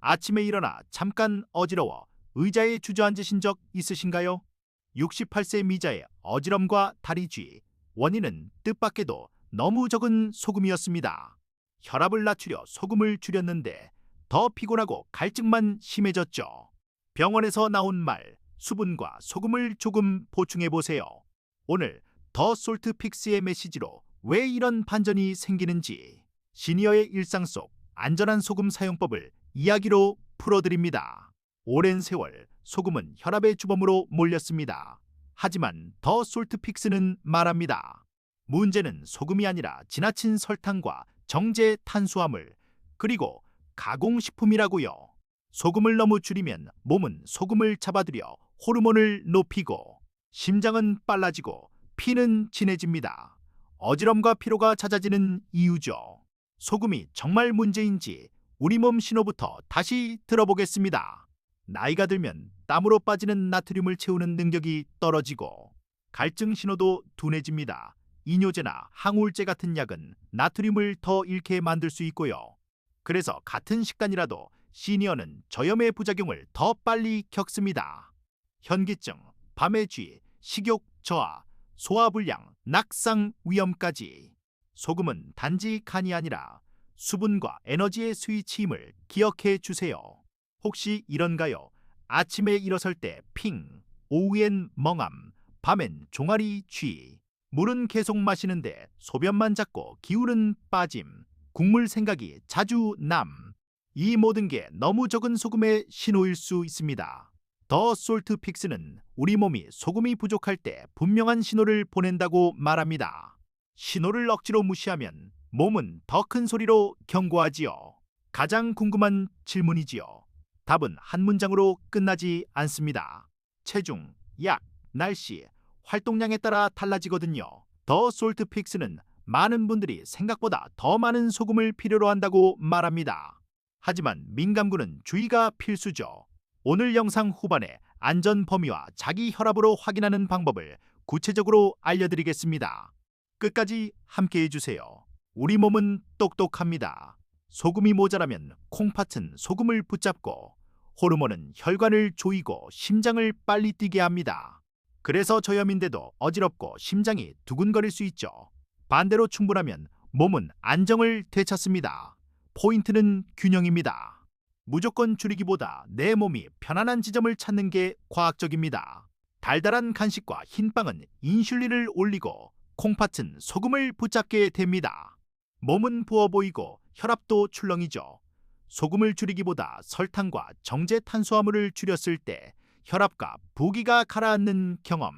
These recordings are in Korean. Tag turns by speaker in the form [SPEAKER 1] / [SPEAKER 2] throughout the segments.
[SPEAKER 1] 아침에 일어나 잠깐 어지러워 의자에 주저앉으신 적 있으신가요? 68세 미자의 어지럼과 다리쥐, 원인은 뜻밖에도 너무 적은 소금이었습니다. 혈압을 낮추려 소금을 줄였는데 더 피곤하고 갈증만 심해졌죠. 병원에서 나온 말, 수분과 소금을 조금 보충해보세요. 오늘 더 솔트픽스의 메시지로 왜 이런 반전이 생기는지, 시니어의 일상 속 안전한 소금 사용법을 이야기로 풀어드립니다. 오랜 세월 소금은 혈압의 주범으로 몰렸습니다. 하지만 더 솔트픽스는 말합니다. 문제는 소금이 아니라 지나친 설탕과 정제 탄수화물, 그리고 가공식품이라고요. 소금을 너무 줄이면 몸은 소금을 잡아들여 호르몬을 높이고 심장은 빨라지고 피는 진해집니다. 어지럼과 피로가 잦아지는 이유죠. 소금이 정말 문제인지 우리 몸 신호부터 다시 들어보겠습니다. 나이가 들면 땀으로 빠지는 나트륨을 채우는 능력이 떨어지고 갈증 신호도 둔해집니다. 이뇨제나 항우울제 같은 약은 나트륨을 더 잃게 만들 수 있고요. 그래서 같은 식단이라도 시니어는 저염의 부작용을 더 빨리 겪습니다. 현기증, 밤의 쥐, 식욕 저하, 소화불량, 낙상 위험까지. 소금은 단지 간이 아니라 수분과 에너지의 스위치임을 기억해 주세요. 혹시 이런가요? 아침에 일어설 때 핑, 오후엔 멍함, 밤엔 종아리 쥐. 물은 계속 마시는데 소변만 잦고 기운은 빠짐. 국물 생각이 자주 남. 이 모든 게 너무 적은 소금의 신호일 수 있습니다. 더 솔트픽스는 우리 몸이 소금이 부족할 때 분명한 신호를 보낸다고 말합니다. 신호를 억지로 무시하면 몸은 더 큰 소리로 경고하지요. 가장 궁금한 질문이지요. 답은 한 문장으로 끝나지 않습니다. 체중, 약, 날씨, 활동량에 따라 달라지거든요. 더 솔트픽스는 많은 분들이 생각보다 더 많은 소금을 필요로 한다고 말합니다. 하지만 민감군은 주의가 필수죠. 오늘 영상 후반에 안전 범위와 자기 혈압으로 확인하는 방법을 구체적으로 알려드리겠습니다. 끝까지 함께해 주세요. 우리 몸은 똑똑합니다. 소금이 모자라면 콩팥은 소금을 붙잡고 호르몬은 혈관을 조이고 심장을 빨리 뛰게 합니다. 그래서 저염인데도 어지럽고 심장이 두근거릴 수 있죠. 반대로 충분하면 몸은 안정을 되찾습니다. 포인트는 균형입니다. 무조건 줄이기보다 내 몸이 편안한 지점을 찾는 게 과학적입니다. 달달한 간식과 흰빵은 인슐린을 올리고 콩팥은 소금을 붙잡게 됩니다. 몸은 부어 보이고 혈압도 출렁이죠. 소금을 줄이기보다 설탕과 정제 탄수화물을 줄였을 때 혈압과 부기가 가라앉는 경험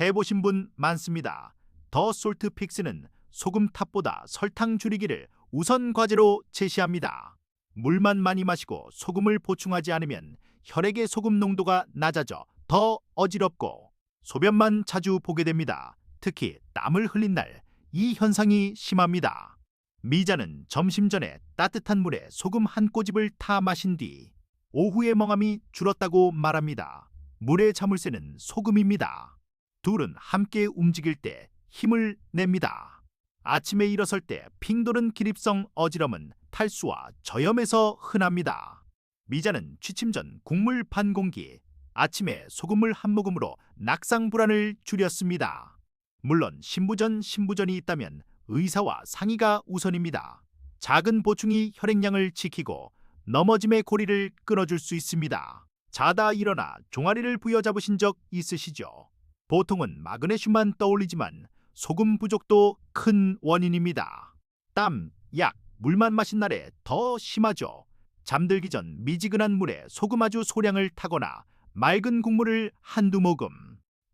[SPEAKER 1] 해보신 분 많습니다. 더 솔트픽스는 소금 탑보다 설탕 줄이기를 우선 과제로 제시합니다. 물만 많이 마시고 소금을 보충하지 않으면 혈액의 소금 농도가 낮아져 더 어지럽고 소변만 자주 보게 됩니다. 특히 땀을 흘린 날 이 현상이 심합니다. 미자는 점심 전에 따뜻한 물에 소금 한 꼬집을 타 마신 뒤 오후에 멍함이 줄었다고 말합니다. 물의 자물쇠는 소금입니다. 둘은 함께 움직일 때 힘을 냅니다. 아침에 일어설 때 핑 도는 기립성 어지럼은 탈수와 저염에서 흔합니다. 미자는 취침 전 국물 반 공기, 아침에 소금물 한 모금으로 낙상 불안을 줄였습니다. 물론 신부전이 있다면 의사와 상의가 우선입니다. 작은 보충이 혈액량을 지키고 넘어짐의 고리를 끊어줄 수 있습니다. 자다 일어나 종아리를 부여잡으신 적 있으시죠? 보통은 마그네슘만 떠올리지만 소금 부족도 큰 원인입니다. 땀, 약, 물만 마신 날에 더 심하죠. 잠들기 전 미지근한 물에 소금 아주 소량을 타거나 맑은 국물을 한두 모금.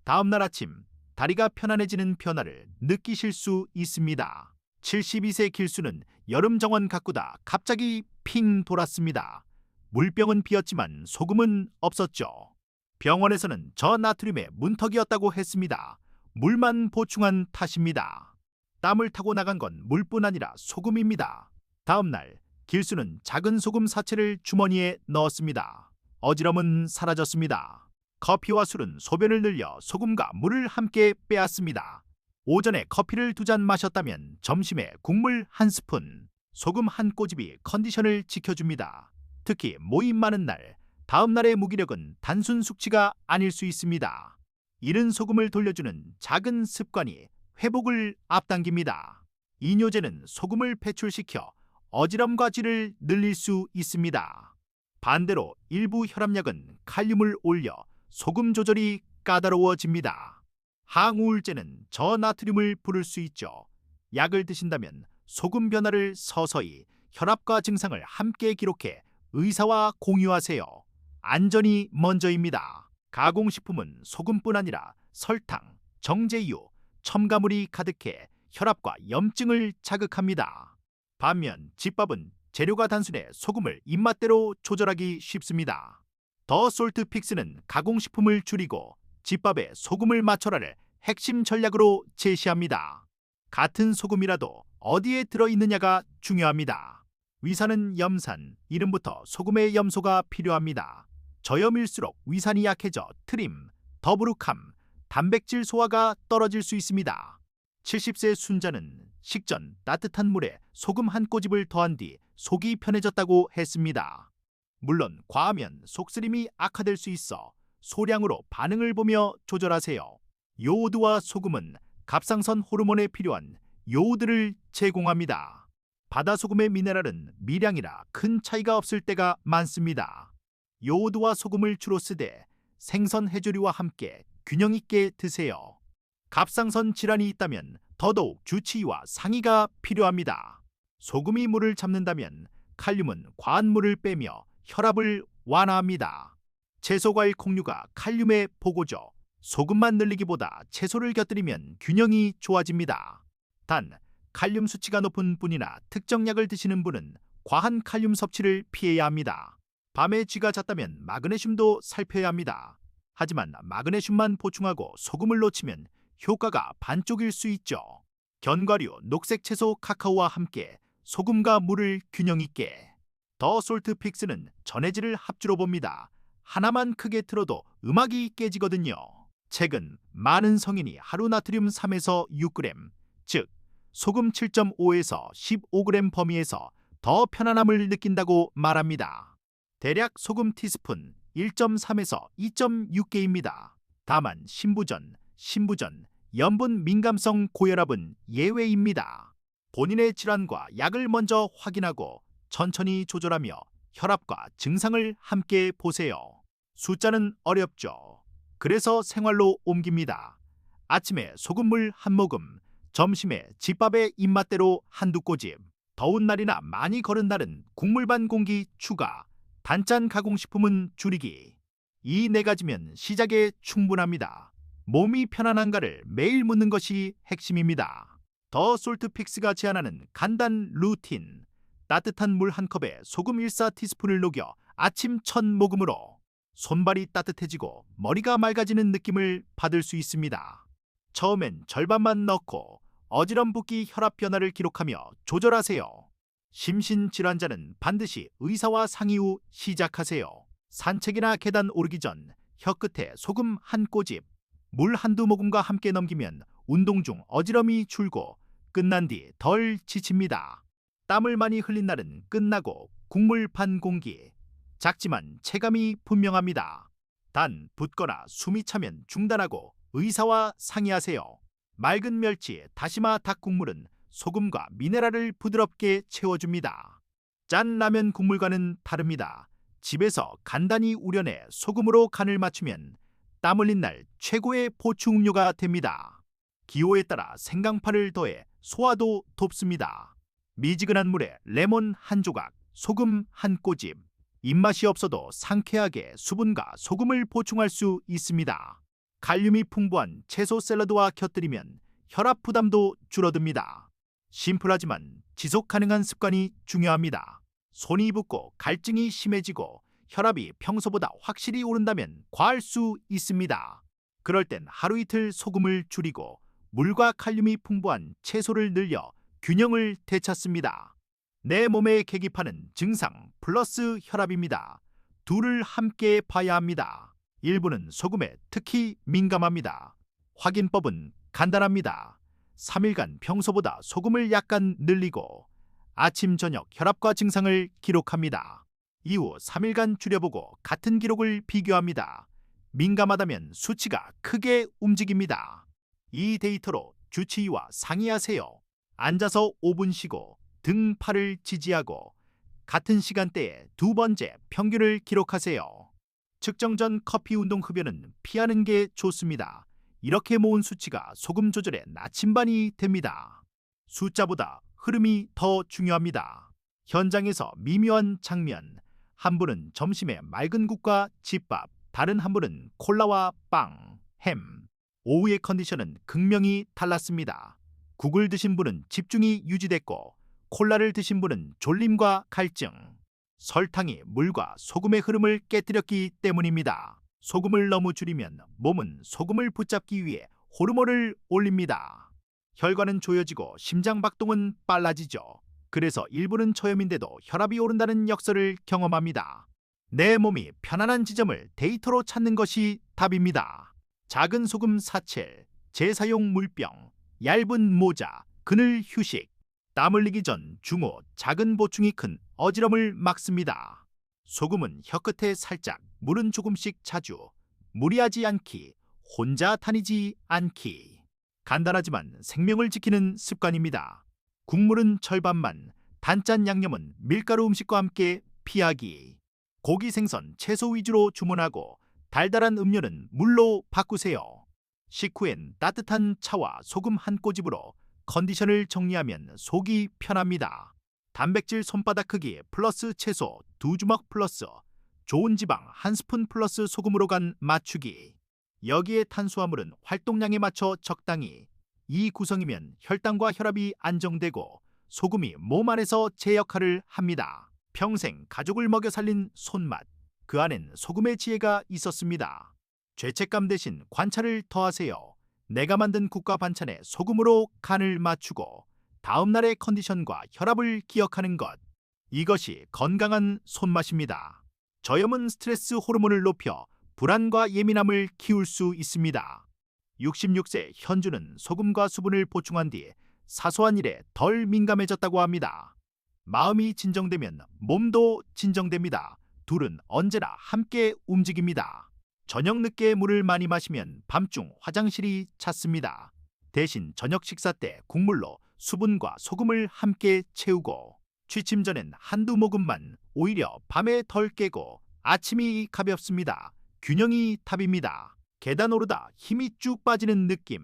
[SPEAKER 1] 다음날 아침 다리가 편안해지는 변화를 느끼실 수 있습니다. 72세 길수는 여름 정원 가꾸다 갑자기 핑 돌았습니다. 물병은 비었지만 소금은 없었죠. 병원에서는 저나트륨의 문턱이었다고 했습니다. 물만 보충한 탓입니다. 땀을 타고 나간 건 물뿐 아니라 소금입니다. 다음날 길수는 작은 소금 사체를 주머니에 넣었습니다. 어지럼은 사라졌습니다. 커피와 술은 소변을 늘려 소금과 물을 함께 빼앗습니다. 오전에 커피를 2잔 마셨다면 점심에 국물 1스푼, 소금 1꼬집이 컨디션을 지켜줍니다. 특히 모임 많은 날, 다음 날의 무기력은 단순 숙취가 아닐 수 있습니다. 이른 소금을 돌려주는 작은 습관이 회복을 앞당깁니다. 이뇨제는 소금을 배출시켜 어지럼과 쥐를 늘릴 수 있습니다. 반대로 일부 혈압약은 칼륨을 올려 소금 조절이 까다로워집니다. 항우울제는 저나트륨을 부를 수 있죠. 약을 드신다면 소금 변화를 서서히 혈압과 증상을 함께 기록해 의사와 공유하세요. 안전이 먼저입니다. 가공식품은 소금뿐 아니라 설탕, 정제유, 첨가물이 가득해 혈압과 염증을 자극합니다. 반면 집밥은 재료가 단순해 소금을 입맛대로 조절하기 쉽습니다. 더 솔트 픽스는 가공식품을 줄이고 집밥에 소금을 맞춰라를 핵심 전략으로 제시합니다. 같은 소금이라도 어디에 들어있느냐가 중요합니다. 위산은 염산, 이름부터 소금의 염소가 필요합니다. 저염일수록 위산이 약해져 트림, 더부룩함, 단백질 소화가 떨어질 수 있습니다. 70세 순자는 식전 따뜻한 물에 소금 한 꼬집을 더한 뒤 속이 편해졌다고 했습니다. 물론 과하면 속쓰림이 악화될 수 있어 소량으로 반응을 보며 조절하세요. 요오드와 소금은 갑상선 호르몬에 필요한 요오드를 제공합니다. 바다소금의 미네랄은 미량이라 큰 차이가 없을 때가 많습니다. 요오드와 소금을 주로 쓰되 생선 해조류와 함께 균형 있게 드세요. 갑상선 질환이 있다면 더더욱 주치의와 상의가 필요합니다. 소금이 물을 잡는다면 칼륨은 과한 물을 빼며 혈압을 완화합니다. 채소 과일 콩류가 칼륨의 보고죠. 소금만 늘리기보다 채소를 곁들이면 균형이 좋아집니다. 단, 칼륨 수치가 높은 분이나 특정 약을 드시는 분은 과한 칼륨 섭취를 피해야 합니다. 밤에 쥐가 잤다면 마그네슘도 살펴야 합니다. 하지만 마그네슘만 보충하고 소금을 놓치면 효과가 반쪽일 수 있죠. 견과류, 녹색 채소, 카카오와 함께 소금과 물을 균형 있게. 더 솔트 픽스는 전해질을 합주로 봅니다. 하나만 크게 틀어도 음악이 깨지거든요. 최근 많은 성인이 하루 나트륨 3에서 6g, 즉 소금 7.5에서 15g 범위에서 더 편안함을 느낀다고 말합니다. 대략 소금 티스푼 1.3에서 2.6개입니다. 다만 신부전, 염분 민감성 고혈압은 예외입니다. 본인의 질환과 약을 먼저 확인하고 천천히 조절하며 혈압과 증상을 함께 보세요. 숫자는 어렵죠. 그래서 생활로 옮깁니다. 아침에 소금물 한 모금, 점심에 집밥의 입맛대로 한두 꼬집, 더운 날이나 많이 걸은 날은 국물 반 공기 추가, 단짠 가공식품은 줄이기. 이 네 가지면 시작에 충분합니다. 몸이 편안한가를 매일 묻는 것이 핵심입니다. 더 솔트 픽스가 제안하는 간단 루틴. 따뜻한 물 한 컵에 소금 1/4티스푼을 녹여 아침 첫 모금으로 손발이 따뜻해지고 머리가 맑아지는 느낌을 받을 수 있습니다. 처음엔 절반만 넣고 어지럼 붓기 혈압 변화를 기록하며 조절하세요. 심신질환자는 반드시 의사와 상의 후 시작하세요. 산책이나 계단 오르기 전 혀끝에 소금 한 꼬집, 물 한두 모금과 함께 넘기면 운동 중 어지럼이 줄고 끝난 뒤 덜 지칩니다. 땀을 많이 흘린 날은 끝나고 국물 반 공기. 작지만 체감이 분명합니다. 단 붓거나 숨이 차면 중단하고 의사와 상의하세요. 맑은 멸치, 다시마 닭 국물은 소금과 미네랄을 부드럽게 채워줍니다. 짠 라면 국물과는 다릅니다. 집에서 간단히 우려내 소금으로 간을 맞추면 땀 흘린 날 최고의 보충 음료가 됩니다. 기호에 따라 생강파를 더해 소화도 돕습니다. 미지근한 물에 레몬 한 조각, 소금 한 꼬집. 입맛이 없어도 상쾌하게 수분과 소금을 보충할 수 있습니다. 칼륨이 풍부한 채소 샐러드와 곁들이면 혈압 부담도 줄어듭니다. 심플하지만 지속 가능한 습관이 중요합니다. 손이 붓고 갈증이 심해지고 혈압이 평소보다 확실히 오른다면 과할 수 있습니다. 그럴 땐 하루 이틀 소금을 줄이고 물과 칼륨이 풍부한 채소를 늘려 균형을 되찾습니다. 내 몸에 계기판은 증상 플러스 혈압입니다. 둘을 함께 봐야 합니다. 일부는 소금에 특히 민감합니다. 확인법은 간단합니다. 3일간 평소보다 소금을 약간 늘리고 아침 저녁 혈압과 증상을 기록합니다. 이후 3일간 줄여보고 같은 기록을 비교합니다. 민감하다면 수치가 크게 움직입니다. 이 데이터로 주치의와 상의하세요. 앉아서 5분 쉬고 등 팔을 지지하고 같은 시간대에 두 번째 평균을 기록하세요. 측정 전 커피 운동 흡연은 피하는 게 좋습니다. 이렇게 모은 수치가 소금 조절의 나침반이 됩니다. 숫자보다 흐름이 더 중요합니다. 현장에서 미묘한 장면. 한 분은 점심에 맑은 국과 집밥, 다른 한 분은 콜라와 빵, 햄. 오후의 컨디션은 극명히 달랐습니다. 국을 드신 분은 집중이 유지됐고 콜라를 드신 분은 졸림과 갈증. 설탕이 물과 소금의 흐름을 깨뜨렸기 때문입니다. 소금을 너무 줄이면 몸은 소금을 붙잡기 위해 호르몬을 올립니다. 혈관은 조여지고 심장 박동은 빨라지죠. 그래서 일부는 초염인데도 혈압이 오른다는 역설을 경험합니다. 내 몸이 편안한 지점을 데이터로 찾는 것이 답입니다. 작은 소금 사칠, 재사용 물병, 얇은 모자, 그늘 휴식. 땀 흘리기 전 중후 작은 보충이 큰 어지럼을 막습니다. 소금은 혀끝에 살짝, 물은 조금씩 자주. 무리하지 않기, 혼자 다니지 않기. 간단하지만 생명을 지키는 습관입니다. 국물은 절반만, 단짠 양념은 밀가루 음식과 함께 피하기. 고기, 생선, 채소 위주로 주문하고 달달한 음료는 물로 바꾸세요. 식후엔 따뜻한 차와 소금 한 꼬집으로 컨디션을 정리하면 속이 편합니다. 단백질 손바닥 크기 플러스 채소 2주먹 플러스 좋은 지방 1스푼 플러스 소금으로 간 맞추기. 여기에 탄수화물은 활동량에 맞춰 적당히. 이 구성이면 혈당과 혈압이 안정되고 소금이 몸 안에서 제 역할을 합니다. 평생 가족을 먹여 살린 손맛. 그 안엔 소금의 지혜가 있었습니다. 죄책감 대신 관찰을 더하세요. 내가 만든 국과 반찬에 소금으로 간을 맞추고 다음 날의 컨디션과 혈압을 기억하는 것. 이것이 건강한 손맛입니다. 저염은 스트레스 호르몬을 높여 불안과 예민함을 키울 수 있습니다. 66세 현주는 소금과 수분을 보충한 뒤 사소한 일에 덜 민감해졌다고 합니다. 마음이 진정되면 몸도 진정됩니다. 둘은 언제나 함께 움직입니다. 저녁 늦게 물을 많이 마시면 밤중 화장실이 찼습니다. 대신 저녁 식사 때 국물로 수분과 소금을 함께 채우고 취침 전엔 한두 모금만. 오히려 밤에 덜 깨고 아침이 가볍습니다. 균형이 답입니다. 계단 오르다 힘이 쭉 빠지는 느낌.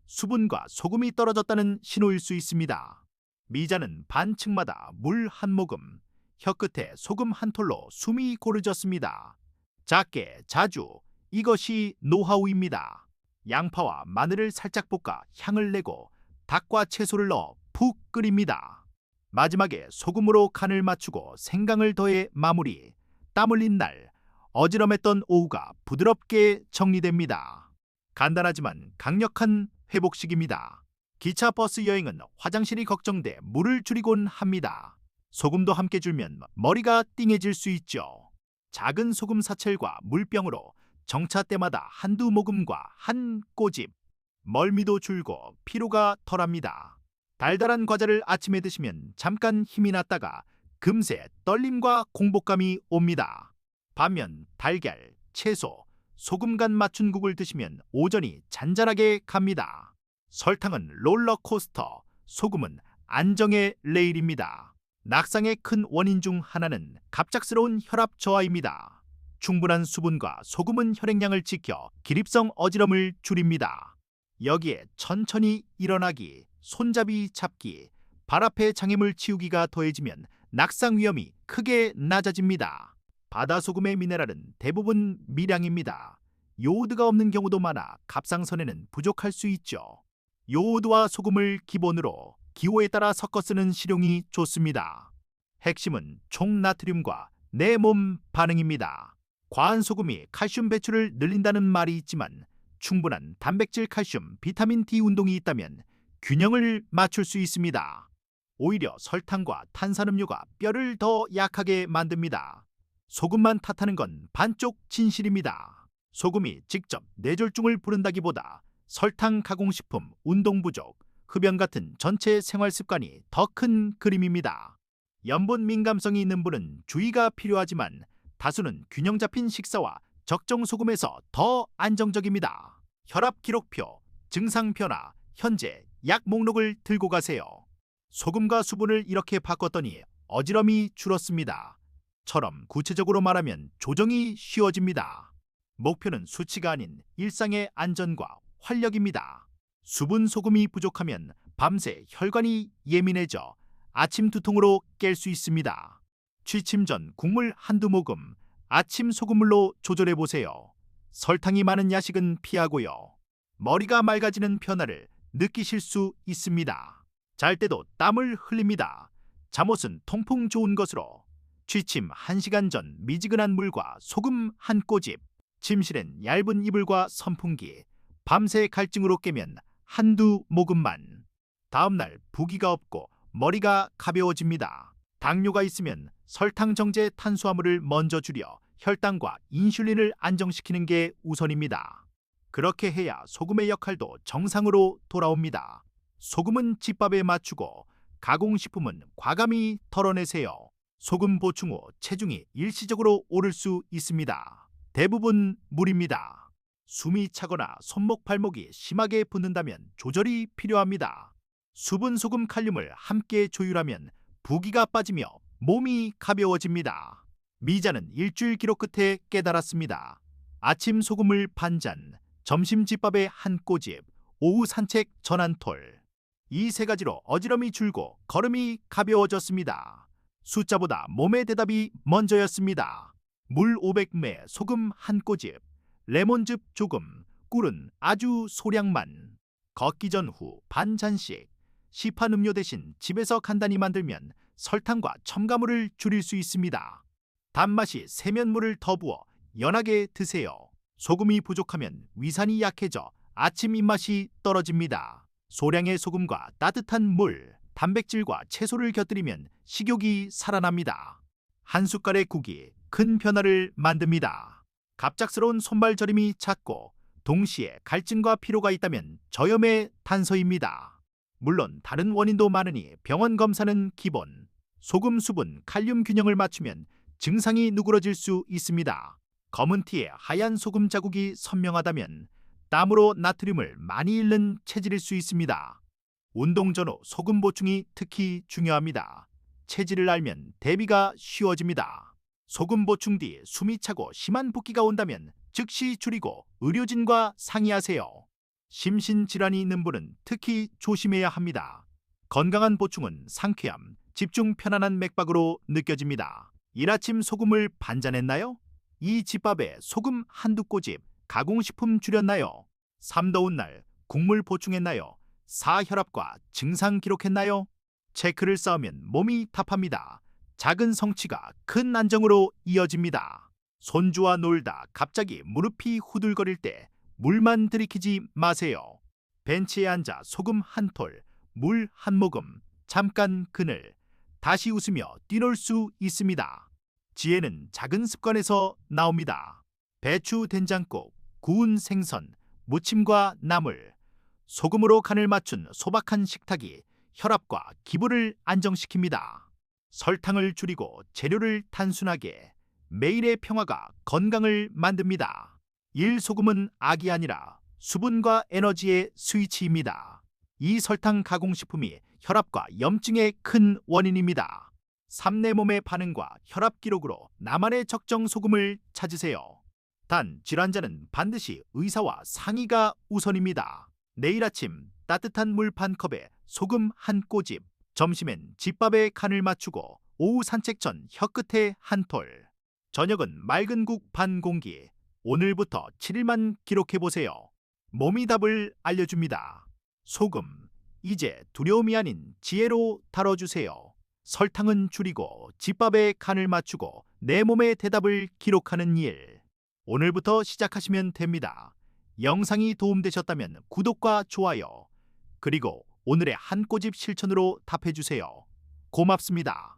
[SPEAKER 1] 수분과 소금이 떨어졌다는 신호일 수 있습니다. 미자는 반층마다 물 한 모금, 혀끝에 소금 한 톨로 숨이 고르졌습니다. 작게 자주. 이것이 노하우입니다. 양파와 마늘을 살짝 볶아 향을 내고 닭과 채소를 넣어 푹 끓입니다. 마지막에 소금으로 간을 맞추고 생강을 더해 마무리. 땀 흘린 날, 어지럼했던 오후가 부드럽게 정리됩니다. 간단하지만 강력한 회복식입니다. 기차 버스 여행은 화장실이 걱정돼 물을 줄이곤 합니다. 소금도 함께 줄면 머리가 띵해질 수 있죠. 작은 소금 사철과 물병으로 정차 때마다 한두 모금과 한 꼬집. 멀미도 줄고 피로가 덜합니다. 달달한 과자를 아침에 드시면 잠깐 힘이 났다가 금세 떨림과 공복감이 옵니다. 반면 달걀, 채소, 소금 간 맞춘 국을 드시면 오전이 잔잔하게 갑니다. 설탕은 롤러코스터, 소금은 안정의 레일입니다. 낙상의 큰 원인 중 하나는 갑작스러운 혈압 저하입니다. 충분한 수분과 소금은 혈액량을 지켜 기립성 어지럼을 줄입니다. 여기에 천천히 일어나기, 손잡이 잡기, 발 앞에 장애물 치우기가 더해지면 낙상 위험이 크게 낮아집니다. 바다소금의 미네랄은 대부분 미량입니다. 요오드가 없는 경우도 많아 갑상선에는 부족할 수 있죠. 요오드와 소금을 기본으로 기호에 따라 섞어 쓰는 식용이 좋습니다. 핵심은 총나트륨과 내 몸 반응입니다. 과한 소금이 칼슘 배출을 늘린다는 말이 있지만 충분한 단백질, 칼슘, 비타민 D 운동이 있다면 균형을 맞출 수 있습니다. 오히려 설탕과 탄산음료가 뼈를 더 약하게 만듭니다. 소금만 탓하는 건 반쪽 진실입니다. 소금이 직접 뇌졸중을 부른다기보다 설탕, 가공식품, 운동 부족, 흡연 같은 전체 생활 습관이 더 큰 그림입니다. 염분 민감성이 있는 분은 주의가 필요하지만 다수는 균형 잡힌 식사와 적정 소금에서 더 안정적입니다. 혈압 기록표, 증상 변화, 현재 약 목록을 들고 가세요. 소금과 수분을 이렇게 바꿨더니 어지럼이 줄었습니다. 처럼 구체적으로 말하면 조정이 쉬워집니다. 목표는 수치가 아닌 일상의 안전과 활력입니다. 수분 소금이 부족하면 밤새 혈관이 예민해져 아침 두통으로 깰 수 있습니다. 취침 전 국물 한두 모금, 아침 소금물로 조절해 보세요. 설탕이 많은 야식은 피하고요. 머리가 맑아지는 변화를 느끼실 수 있습니다. 잘 때도 땀을 흘립니다. 잠옷은 통풍 좋은 것으로. 취침 1시간 전 미지근한 물과 소금 한 꼬집, 침실엔 얇은 이불과 선풍기, 밤새 갈증으로 깨면 한두 모금만. 다음날 부기가 없고 머리가 가벼워집니다. 당뇨가 있으면 설탕 정제 탄수화물을 먼저 줄여 혈당과 인슐린을 안정시키는 게 우선입니다. 그렇게 해야 소금의 역할도 정상으로 돌아옵니다. 소금은 집밥에 맞추고 가공식품은 과감히 덜어내세요. 소금 보충 후 체중이 일시적으로 오를 수 있습니다. 대부분 물입니다. 숨이 차거나 손목 발목이 심하게 붓는다면 조절이 필요합니다. 수분 소금 칼륨을 함께 조율하면 부기가 빠지며 몸이 가벼워집니다. 미자는 일주일 기록 끝에 깨달았습니다. 아침 소금을 반잔, 점심 집밥에 한 꼬집, 오후 산책 전 한 톨. 이 세 가지로 어지럼이 줄고 걸음이 가벼워졌습니다. 숫자보다 몸의 대답이 먼저였습니다. 물 500ml, 소금 한 꼬집, 레몬즙 조금, 꿀은 아주 소량만. 걷기 전 후 반 잔씩. 시판 음료 대신 집에서 간단히 만들면 설탕과 첨가물을 줄일 수 있습니다. 단맛이 세면 물을 더 부어 연하게 드세요. 소금이 부족하면 위산이 약해져 아침 입맛이 떨어집니다. 소량의 소금과 따뜻한 물, 단백질과 채소를 곁들이면 식욕이 살아납니다. 한 숟갈의 국이 큰 변화를 만듭니다. 갑작스러운 손발 저림이 잦고 동시에 갈증과 피로가 있다면 저염의 단서입니다. 물론 다른 원인도 많으니 병원 검사는 기본. 소금, 수분, 칼륨 균형을 맞추면 증상이 누그러질 수 있습니다. 검은 티에 하얀 소금 자국이 선명하다면 땀으로 나트륨을 많이 잃는 체질일 수 있습니다. 운동 전후 소금 보충이 특히 중요합니다. 체질을 알면 대비가 쉬워집니다. 소금 보충 뒤 숨이 차고 심한 붓기가 온다면 즉시 줄이고 의료진과 상의하세요. 심신질환이 있는 분은 특히 조심해야 합니다. 건강한 보충은 상쾌함, 집중 편안한 맥박으로 느껴집니다. 이라침 소금을 반잔했나요? 이 집밥에 소금 한두 꼬집, 가공식품 줄였나요? 삶 더운 날 국물 보충했나요? 사혈압과 증상 기록했나요? 체크를 쌓으면 몸이 답합니다. 작은 성취가 큰 안정으로 이어집니다. 손주와 놀다 갑자기 무릎이 후들거릴 때 물만 들이키지 마세요. 벤치에 앉아 소금 한 톨, 물 한 모금, 잠깐 그늘, 다시 웃으며 뛰놀 수 있습니다. 지혜는 작은 습관에서 나옵니다. 배추 된장국, 구운 생선, 무침과 나물, 소금으로 간을 맞춘 소박한 식탁이 혈압과 기부를 안정시킵니다. 설탕을 줄이고 재료를 단순하게, 매일의 평화가 건강을 만듭니다. 일소금은 악이 아니라 수분과 에너지의 스위치입니다. 이 설탕 가공식품이 혈압과 염증의 큰 원인입니다. 삶내 몸의 반응과 혈압 기록으로 나만의 적정 소금을 찾으세요. 단, 질환자는 반드시 의사와 상의가 우선입니다. 내일 아침 따뜻한 물 반 컵에 소금 한 꼬집, 점심엔 집밥에 간을 맞추고 오후 산책 전 혀끝에 한 톨, 저녁은 맑은 국 반 공기. 오늘부터 7일만 기록해보세요. 몸이 답을 알려줍니다. 소금, 이제 두려움이 아닌 지혜로 다뤄주세요. 설탕은 줄이고 집밥에 간을 맞추고 내 몸의 대답을 기록하는 일. 오늘부터 시작하시면 됩니다. 영상이 도움되셨다면 구독과 좋아요, 그리고 오늘의 한 꼬집 실천으로 답해주세요. 고맙습니다.